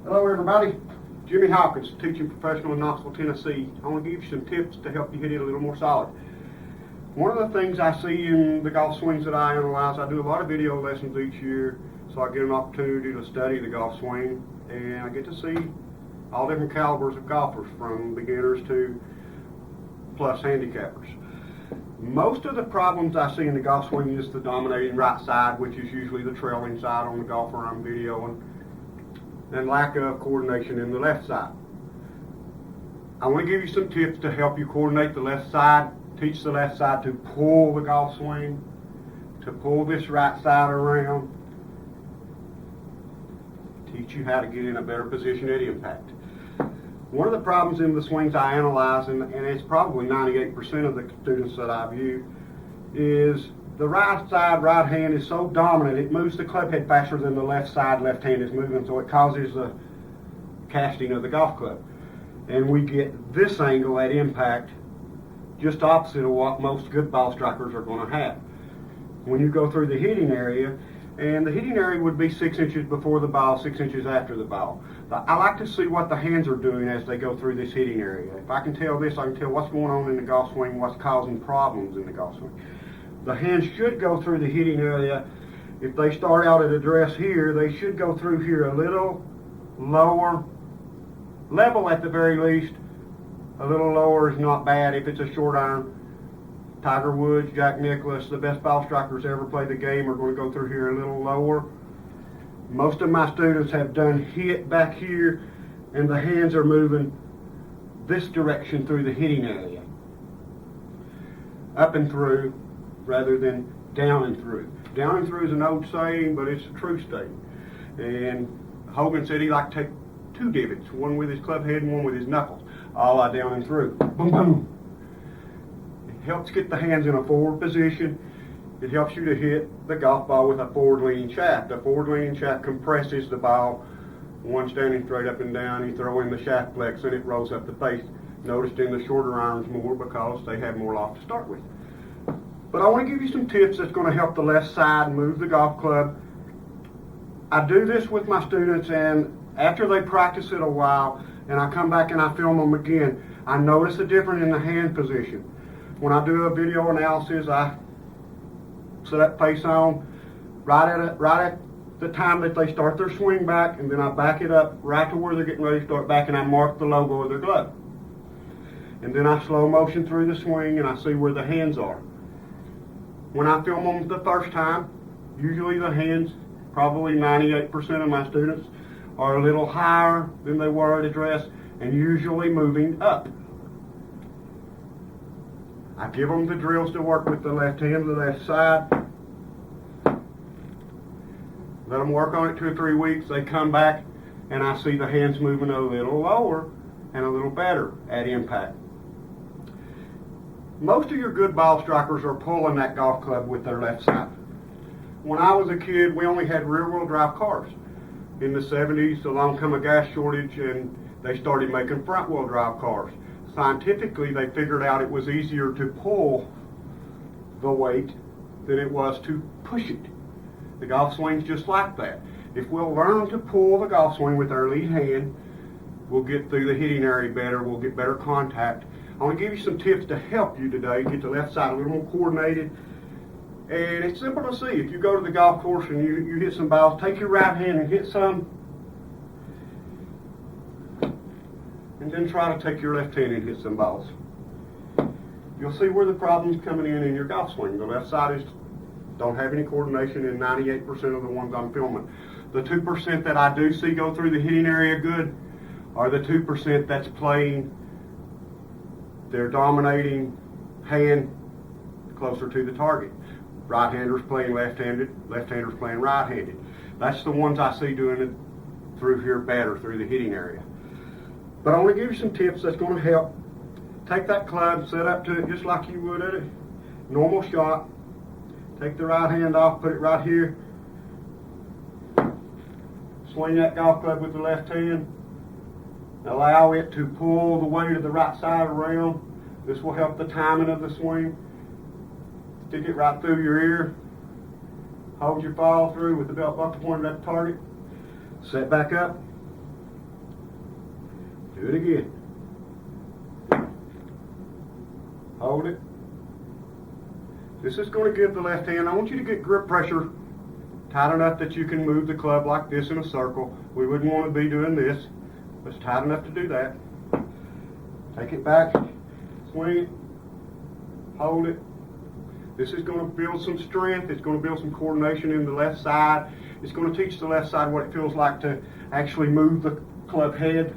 Hello everybody, Jimmy Hawkins, teaching professional in Knoxville, Tennessee. I want to give you some tips to help you hit it a little more solid. One of the things I see in the golf swings that I analyze, I do a lot of video lessons each year, so I get an opportunity to study the golf swing, and I get to see all different calibers of golfers, from beginners to plus handicappers. Most of the problems I see in the golf swing is the dominating right side, which is usually the trailing side on the golfer I'm videoing, and lack of coordination in the left side. I want to give you some tips to help you coordinate the left side, teach the left side to pull the golf swing, to pull this right side around, teach you how to get in a better position at impact. One of the problems in the swings I analyze, and it's probably 98% of the students that I view, is the right side, right hand is so dominant, it moves the club head faster than the left side, left hand is moving, so it causes the casting of the golf club. And we get this angle at impact just opposite of what most good ball strikers are going to have. When you go through the hitting area, and the hitting area would be 6 inches before the ball, 6 inches after the ball. I like to see what the hands are doing as they go through this hitting area. If I can tell this, I can tell what's going on in the golf swing, what's causing problems in the golf swing. The hands should go through the hitting area. If they start out at address here, they should go through here a little lower, level at the very least. A little lower is not bad if it's a short iron. Tiger Woods, Jack Nicklaus, the best ball strikers ever play the game are going to go through here a little lower. Most of my students have done hit back here, and the hands are moving this direction through the hitting area. Up and through, rather than down and through. Down and through is an old saying, but it's a true statement. And Hogan said he liked to take two divots, one with his club head and one with his knuckles, a la down and through. Boom, boom. It helps get the hands in a forward position. It helps you to hit the golf ball with a forward-leaning shaft. A forward-leaning shaft compresses the ball. One standing straight up and down, you throw in the shaft flex and it rolls up the face. Noticed in the shorter irons more because they have more loft to start with. But I want to give you some tips that's going to help the left side move the golf club. I do this with my students, and after they practice it a while, and I come back and I film them again, I notice a difference in the hand position. When I do a video analysis, I set that face on right at the time that they start their swing back, and then I back it up right to where they're getting ready to start back, and I mark the logo of their glove. And then I slow motion through the swing, and I see where the hands are. When I film them the first time, usually the hands, probably 98% of my students, are a little higher than they were at address and usually moving up. I give them the drills to work with the left hand, the left side. Let them work on it 2 or 3 weeks. They come back and I see the hands moving a little lower and a little better at impact. Most of your good ball strikers are pulling that golf club with their left side. When I was a kid, we only had rear-wheel drive cars. In the 70s, along come a gas shortage, and they started making front-wheel drive cars. Scientifically, they figured out it was easier to pull the weight than it was to push it. The golf swing's just like that. If we'll learn to pull the golf swing with our lead hand, we'll get through the hitting area better, we'll get better contact. I want to give you some tips to help you today get the left side a little more coordinated. And it's simple to see. If you go to the golf course and you hit some balls, take your right hand and hit some, and then try to take your left hand and hit some balls. You'll see where the problem's coming in your golf swing. The left side don't have any coordination in 98% of the ones I'm filming. The 2% that I do see go through the hitting area good are the 2% that's playing their dominating hand closer to the target. Right-handers playing left-handed, left-handers playing right-handed. That's the ones I see doing it through here better, through the hitting area. But I want to give you some tips that's going to help. Take that club, set up to it just like you would at a normal shot. Take the right hand off, put it right here. Swing that golf club with the left hand. Allow it to pull the weight of the right side around. This will help the timing of the swing. Stick it right through your ear. Hold your follow through with the belt buckle pointed at the target. Set back up. Do it again. Hold it. This is going to give the left hand, I want you to get grip pressure tight enough that you can move the club like this in a circle. We wouldn't want to be doing this, but it's tight enough to do that. Take it back, swing it, hold it. This is going to build some strength. It's going to build some coordination in the left side. It's going to teach the left side what it feels like to actually move the club head.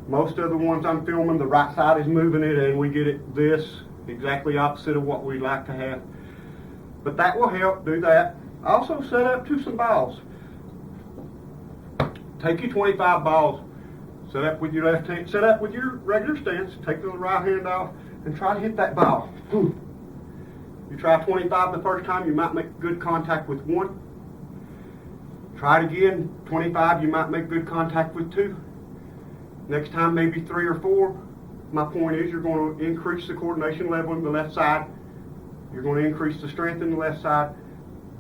Most of the ones I'm filming, the right side is moving it, and we get it this, exactly opposite of what we'd like to have. But that will help do that. Also set up to some balls. Take your 25 balls, set up with your left hand, set up with your regular stance, take the right hand off, and try to hit that ball. You try 25 the first time, you might make good contact with one. Try it again, 25, you might make good contact with two. Next time, maybe 3 or 4. My point is, you're going to increase the coordination level in the left side. You're going to increase the strength in the left side.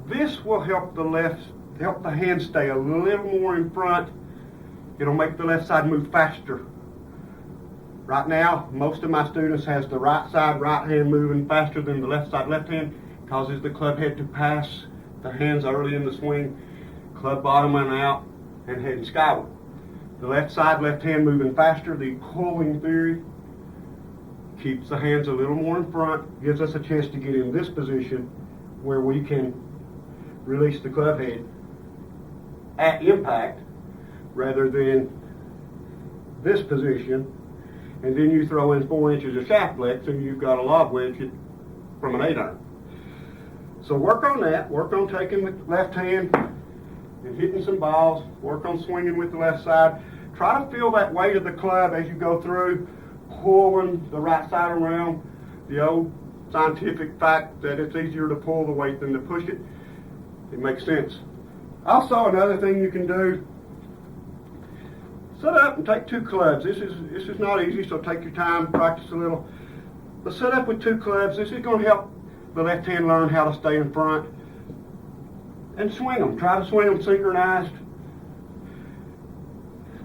This will help the hand stay a little more in front. It'll make the left side move faster. Right now, most of my students has the right side, right hand moving faster than the left side, left hand. Causes the club head to pass the hands early in the swing, club bottoming out and heading skyward. The left side, left hand moving faster, the pulling theory keeps the hands a little more in front, gives us a chance to get in this position where we can release the club head at impact rather than this position. And then you throw in 4 inches of shaft flex and you've got a lob wedge from an 8-iron. So work on that. Work on taking the left hand and hitting some balls. Work on swinging with the left side. Try to feel that weight of the club as you go through, pulling the right side around. The old scientific fact that it's easier to pull the weight than to push it. It makes sense. Also, another thing you can do, set up and take 2 clubs. This is not easy, so take your time, practice a little. But set up with 2 clubs. This is going to help the left hand learn how to stay in front. And swing them. Try to swing them synchronized.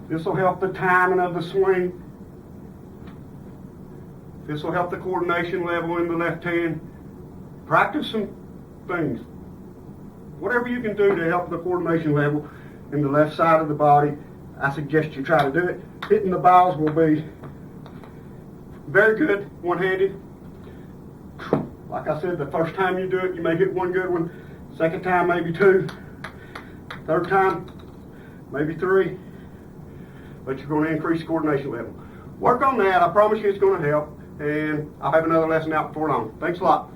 This will help the timing of the swing. This will help the coordination level in the left hand. Practice some things. Whatever you can do to help the coordination level in the left side of the body, I suggest you try to do it. Hitting the balls will be very good one-handed. Like I said, the first time you do it, you may hit 1 good one. Second time, maybe 2. Third time, maybe 3. But you're going to increase coordination level. Work on that. I promise you it's going to help. And I'll have another lesson out before long. Thanks a lot.